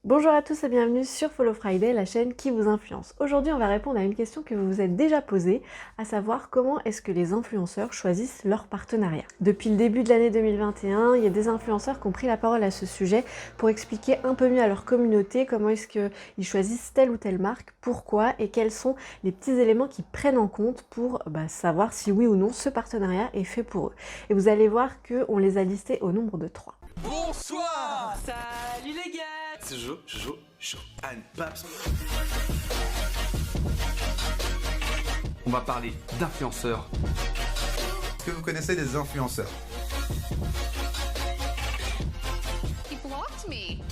Bonjour à tous et bienvenue sur Follow Friday, la chaîne qui vous influence. Aujourd'hui, on va répondre à une question que vous vous êtes déjà posée, à savoir comment est-ce que les influenceurs choisissent leur partenariat. Depuis le début de l'année 2021, il y a des influenceurs qui ont pris la parole à ce sujet pour expliquer un peu mieux à leur communauté comment est-ce qu'ils choisissent telle ou telle marque, pourquoi et quels sont les petits éléments qu'ils prennent en compte pour savoir si oui ou non ce partenariat est fait pour eux. Et vous allez voir qu'on les a listés au nombre de 3. Bonsoir. Salut les gars. C'est Joe, Anne Paps. On va parler d'influenceurs. Est-ce que vous connaissez des influenceurs? He blocked me.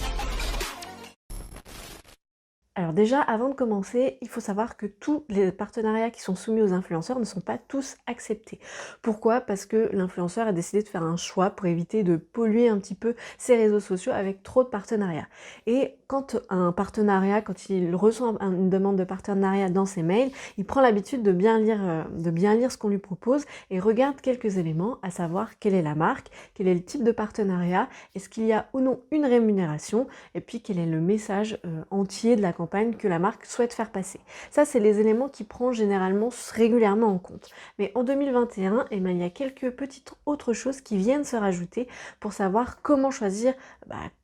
Alors déjà, avant de commencer, il faut savoir que tous les partenariats qui sont soumis aux influenceurs ne sont pas tous acceptés. Pourquoi? Parce que l'influenceur a décidé de faire un choix pour éviter de polluer un petit peu ses réseaux sociaux avec trop de partenariats. Et quand quand il reçoit une demande de partenariat dans ses mails, il prend l'habitude de bien lire ce qu'on lui propose et regarde quelques éléments, à savoir quelle est la marque, quel est le type de partenariat, est-ce qu'il y a ou non une rémunération, et puis quel est le message entier de la campagne que la marque souhaite faire passer. Ça, c'est les éléments qu'il prend généralement régulièrement en compte. Mais en 2021, il y a quelques petites autres choses qui viennent se rajouter pour savoir comment choisir,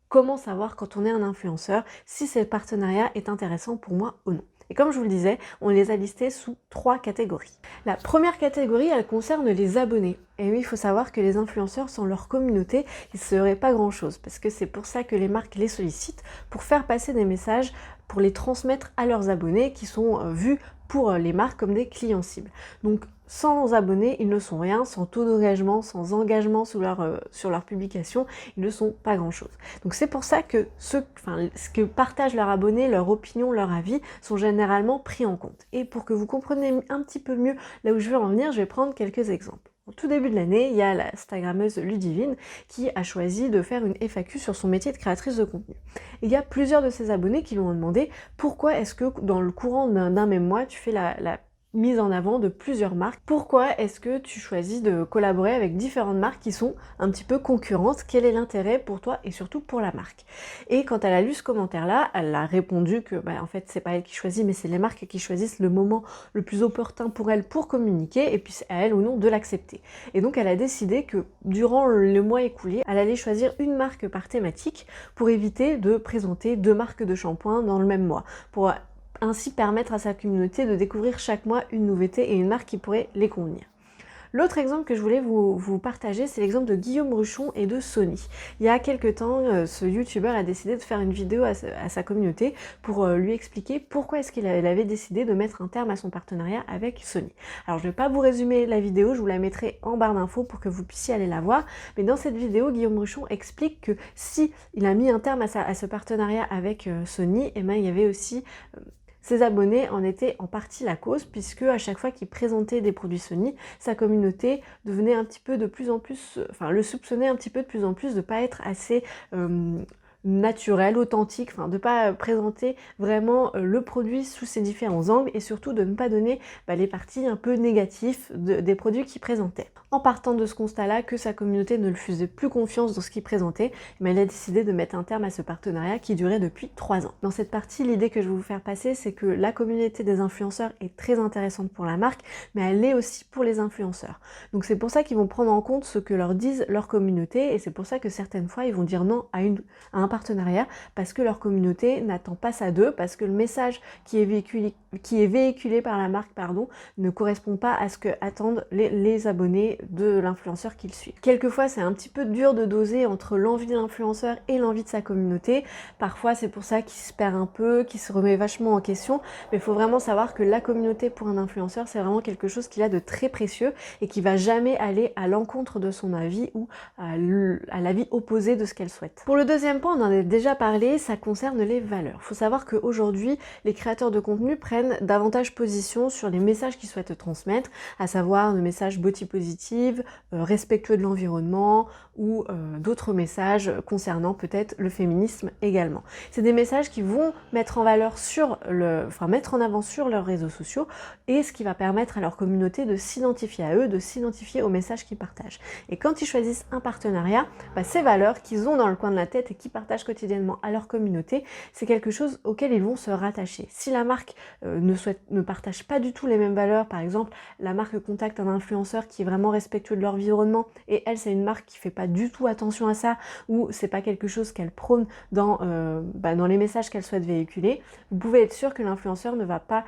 comment savoir quand on est un influenceur, si ce partenariat est intéressant pour moi ou non. Et comme je vous le disais, on les a listés sous 3 catégories. La première catégorie, elle concerne les abonnés. Et oui, il faut savoir que les influenceurs, sans leur communauté, ils ne seraient pas grand-chose. Parce que c'est pour ça que les marques les sollicitent, pour faire passer des messages, pour les transmettre à leurs abonnés, qui sont vus pour les marques comme des clients cibles. Donc, sans abonnés, ils ne sont rien, sans taux d'engagement, sans engagement sur leur publication, ils ne sont pas grand-chose. Donc c'est pour ça que ce que partagent leurs abonnés, leur opinion, leur avis, sont généralement pris en compte. Et pour que vous compreniez un petit peu mieux là où je veux en venir, je vais prendre quelques exemples. Au tout début de l'année, il y a la Instagrammeuse Ludivine qui a choisi de faire une FAQ sur son métier de créatrice de contenu. Il y a plusieurs de ses abonnés qui lui ont demandé pourquoi est-ce que dans le courant d'un même mois, tu fais la mise en avant de plusieurs marques. Pourquoi est-ce que tu choisis de collaborer avec différentes marques qui sont un petit peu concurrentes? Quel est l'intérêt pour toi et surtout pour la marque? Et quand elle a lu ce commentaire-là, elle a répondu que en fait c'est pas elle qui choisit, mais c'est les marques qui choisissent le moment le plus opportun pour elle pour communiquer, et puis c'est à elle ou non de l'accepter. Et donc elle a décidé que durant le mois écoulé, elle allait choisir une marque par thématique pour éviter de présenter 2 marques de shampoing dans le même mois, pour ainsi permettre à sa communauté de découvrir chaque mois une nouveauté et une marque qui pourrait les convenir. L'autre exemple que je voulais vous partager, c'est l'exemple de Guillaume Bruchon et de Sony. Il y a quelques temps, ce youtubeur a décidé de faire une vidéo à sa communauté pour lui expliquer pourquoi est-ce qu'il avait décidé de mettre un terme à son partenariat avec Sony. Alors je ne vais pas vous résumer la vidéo, je vous la mettrai en barre d'infos pour que vous puissiez aller la voir, mais dans cette vidéo, Guillaume Bruchon explique que si il a mis un terme à ce partenariat avec Sony, il y avait aussi ses abonnés en étaient en partie la cause, puisque à chaque fois qu'il présentait des produits Sony, sa communauté devenait un petit peu de plus en plus, le soupçonnait un petit peu de plus en plus de pas être assez naturel, authentique, de pas présenter vraiment le produit sous ses différents angles et surtout de ne pas donner les parties un peu négatives des produits qu'il présentait. En partant de ce constat-là, que sa communauté ne lui faisait plus confiance dans ce qu'il présentait, elle a décidé de mettre un terme à ce partenariat qui durait depuis 3 ans. Dans cette partie, l'idée que je vais vous faire passer, c'est que la communauté des influenceurs est très intéressante pour la marque, mais elle l'est aussi pour les influenceurs. Donc c'est pour ça qu'ils vont prendre en compte ce que leur disent leur communauté, et c'est pour ça que certaines fois, ils vont dire non à un partenariat, parce que leur communauté n'attend pas ça d'eux, parce que le message qui est véhiculé par la marque, ne correspond pas à ce que attendent les abonnés de l'influenceur qu'ils suivent. Quelquefois, c'est un petit peu dur de doser entre l'envie de l'influenceur et l'envie de sa communauté. Parfois, c'est pour ça qu'il se perd un peu, qu'il se remet vachement en question, mais il faut vraiment savoir que la communauté pour un influenceur, c'est vraiment quelque chose qu'il a de très précieux et qui va jamais aller à l'encontre de son avis ou à l'avis opposé de ce qu'elle souhaite. Pour le deuxième point, on en a déjà parlé, ça concerne les valeurs. Il faut savoir qu'aujourd'hui, les créateurs de contenu prennent davantage position sur les messages qu'ils souhaitent transmettre, à savoir le message body positive, respectueux de l'environnement ou d'autres messages concernant peut-être le féminisme également. C'est des messages qui vont mettre en valeur mettre en avant sur leurs réseaux sociaux, et ce qui va permettre à leur communauté de s'identifier à eux, de s'identifier aux messages qu'ils partagent. Et quand ils choisissent un partenariat, ces valeurs qu'ils ont dans le coin de la tête et qui partagent partagent quotidiennement à leur communauté, c'est quelque chose auquel ils vont se rattacher. Si la marque ne partage pas du tout les mêmes valeurs, par exemple, la marque contacte un influenceur qui est vraiment respectueux de l'environnement et elle, c'est une marque qui fait pas du tout attention à ça, ou c'est pas quelque chose qu'elle prône dans les messages qu'elle souhaite véhiculer, vous pouvez être sûr que l'influenceur ne va pas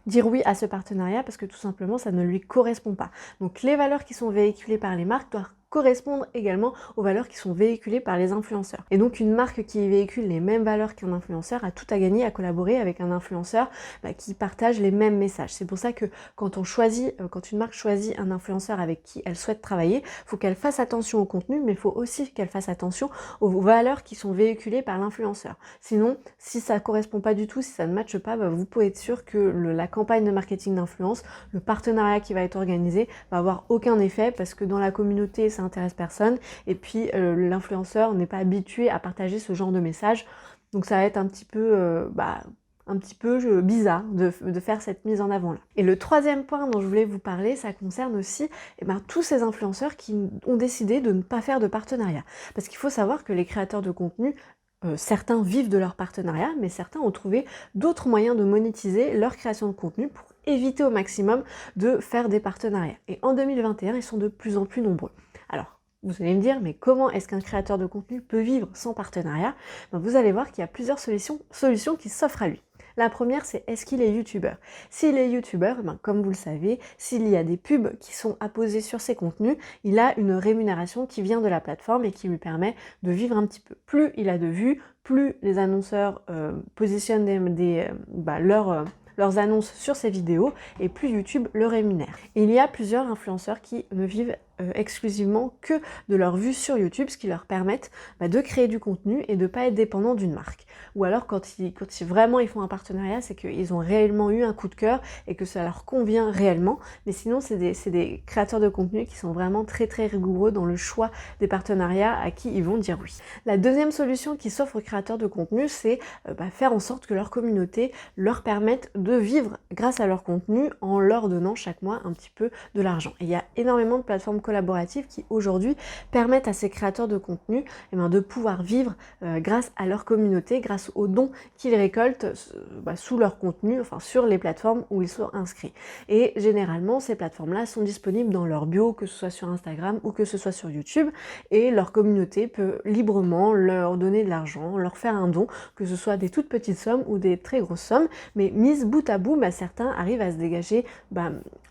dire oui à ce partenariat parce que tout simplement ça ne lui correspond pas. Donc les valeurs qui sont véhiculées par les marques doivent correspondre également aux valeurs qui sont véhiculées par les influenceurs. Et donc une marque qui véhicule les mêmes valeurs qu'un influenceur a tout à gagner à collaborer avec un influenceur qui partage les mêmes messages. C'est pour ça que quand une marque choisit un influenceur avec qui elle souhaite travailler, il faut qu'elle fasse attention au contenu, mais il faut aussi qu'elle fasse attention aux valeurs qui sont véhiculées par l'influenceur. Sinon, si ça ne correspond pas du tout, si ça ne matche pas, vous pouvez être sûr que la campagne de marketing d'influence, le partenariat qui va être organisé, va avoir aucun effet parce que dans la communauté, ça intéresse personne et puis l'influenceur n'est pas habitué à partager ce genre de message, donc ça va être un petit peu bizarre de faire cette mise en avant là. Et le troisième point dont je voulais vous parler, ça concerne aussi tous ces influenceurs qui ont décidé de ne pas faire de partenariat, parce qu'il faut savoir que les créateurs de contenu, certains vivent de leur partenariat, mais certains ont trouvé d'autres moyens de monétiser leur création de contenu pour éviter au maximum de faire des partenariats. Et en 2021, ils sont de plus en plus nombreux. Alors, vous allez me dire, mais comment est-ce qu'un créateur de contenu peut vivre sans partenariat ? Vous allez voir qu'il y a plusieurs solutions qui s'offrent à lui. La première, c'est est-ce qu'il est youtubeur ? S'il est youtubeur, comme vous le savez, s'il y a des pubs qui sont apposées sur ses contenus, il a une rémunération qui vient de la plateforme et qui lui permet de vivre un petit peu. Plus il a de vues, plus les annonceurs positionnent leurs annonces sur ces vidéos et plus YouTube le rémunère. Et il y a plusieurs influenceurs qui ne vivent exclusivement que de leurs vues sur YouTube, ce qui leur permet de créer du contenu et de ne pas être dépendant d'une marque. Ou alors quand vraiment ils font un partenariat, c'est qu'ils ont réellement eu un coup de cœur et que ça leur convient réellement. Mais sinon, c'est des créateurs de contenu qui sont vraiment très très rigoureux dans le choix des partenariats à qui ils vont dire oui. La deuxième solution qui s'offre aux créateurs de contenu, c'est faire en sorte que leur communauté leur permette de vivre grâce à leur contenu en leur donnant chaque mois un petit peu de l'argent. Et il y a énormément de plateformes collaboratives qui aujourd'hui permettent à ces créateurs de contenu de pouvoir vivre grâce à leur communauté, grâce aux dons qu'ils récoltent sous leur contenu, sur les plateformes où ils sont inscrits. Et généralement, ces plateformes-là sont disponibles dans leur bio, que ce soit sur Instagram ou que ce soit sur YouTube, et leur communauté peut librement leur donner de l'argent, leur faire un don, que ce soit des toutes petites sommes ou des très grosses sommes, mais mises bout à bout, certains arrivent à se dégager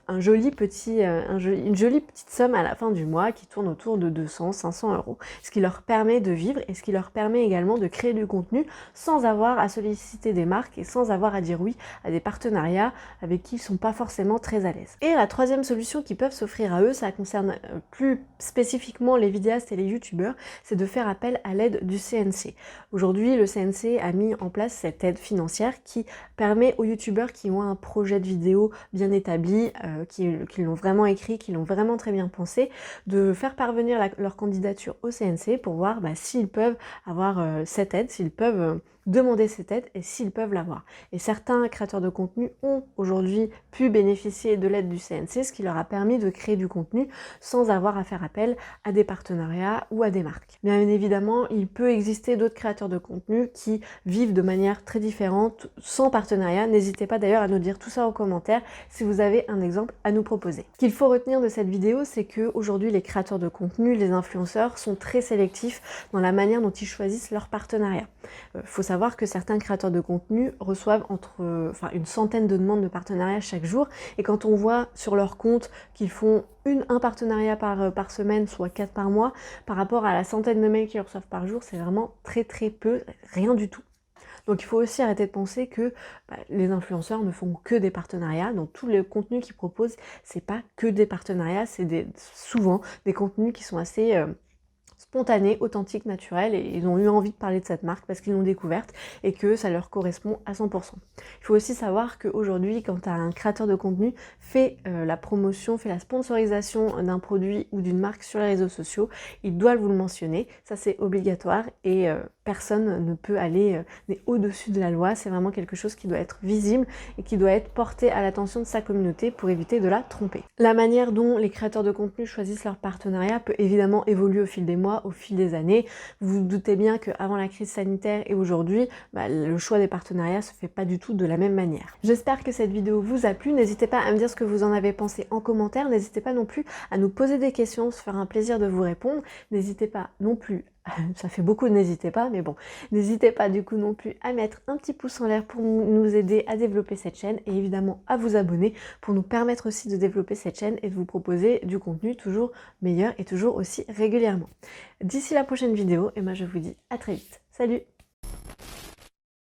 une jolie petite somme à la fin du mois qui tourne autour de 200-500 €, ce qui leur permet de vivre et ce qui leur permet également de créer du contenu sans avoir à solliciter des marques et sans avoir à dire oui à des partenariats avec qui ils ne sont pas forcément très à l'aise. Et la troisième solution qui peuvent s'offrir à eux, ça concerne plus spécifiquement les vidéastes et les youtubeurs, c'est de faire appel à l'aide du CNC. Aujourd'hui, le CNC a mis en place cette aide financière qui permet aux youtubeurs qui ont un projet de vidéo bien établi, qui l'ont vraiment écrit, qui l'ont vraiment très bien pensé, de faire parvenir leur candidature au CNC pour voir s'ils peuvent avoir cette aide, s'ils peuvent demander cette aide et s'ils peuvent l'avoir. Et certains créateurs de contenu ont aujourd'hui pu bénéficier de l'aide du CNC, ce qui leur a permis de créer du contenu sans avoir à faire appel à des partenariats ou à des marques. Bien évidemment, il peut exister d'autres créateurs de contenu qui vivent de manière très différente, sans partenariat. N'hésitez pas d'ailleurs à nous dire tout ça en commentaire si vous avez un exemple à nous proposer. Ce qu'il faut retenir de cette vidéo, c'est que aujourd'hui les créateurs de contenu, les influenceurs sont très sélectifs dans la manière dont ils choisissent leurs partenariats. Faut savoir que certains créateurs de contenu reçoivent une centaine de demandes de partenariat chaque jour, et quand on voit sur leur compte qu'ils font un partenariat par semaine, soit 4 par mois, par rapport à la centaine de mails qu'ils reçoivent par jour, c'est vraiment très très peu, rien du tout. Donc il faut aussi arrêter de penser que les influenceurs ne font que des partenariats. Donc tout le contenu qu'ils proposent, c'est pas que des partenariats, c'est souvent des contenus qui sont assez spontanés, authentiques, naturels, et ils ont eu envie de parler de cette marque parce qu'ils l'ont découverte et que ça leur correspond à 100%. Il faut aussi savoir qu'aujourd'hui, quand un créateur de contenu fait la promotion, fait la sponsorisation d'un produit ou d'une marque sur les réseaux sociaux, il doit vous le mentionner, ça c'est obligatoire, et personne ne peut aller n'est au-dessus de la loi, c'est vraiment quelque chose qui doit être visible et qui doit être porté à l'attention de sa communauté pour éviter de la tromper. La manière dont les créateurs de contenu choisissent leur partenariat peut évidemment évoluer au fil des mois, au fil des années. Vous vous doutez bien qu'avant la crise sanitaire et aujourd'hui, le choix des partenariats se fait pas du tout de la même manière. J'espère que cette vidéo vous a plu, n'hésitez pas à me dire ce que vous en avez pensé en commentaire, n'hésitez pas non plus à nous poser des questions, se faire un plaisir de vous répondre, n'hésitez pas non plus ça fait beaucoup de n'hésitez pas, mais bon, n'hésitez pas du coup non plus à mettre un petit pouce en l'air pour nous aider à développer cette chaîne et évidemment à vous abonner pour nous permettre aussi de développer cette chaîne et de vous proposer du contenu toujours meilleur et toujours aussi régulièrement. D'ici la prochaine vidéo, et moi je vous dis à très vite. Salut!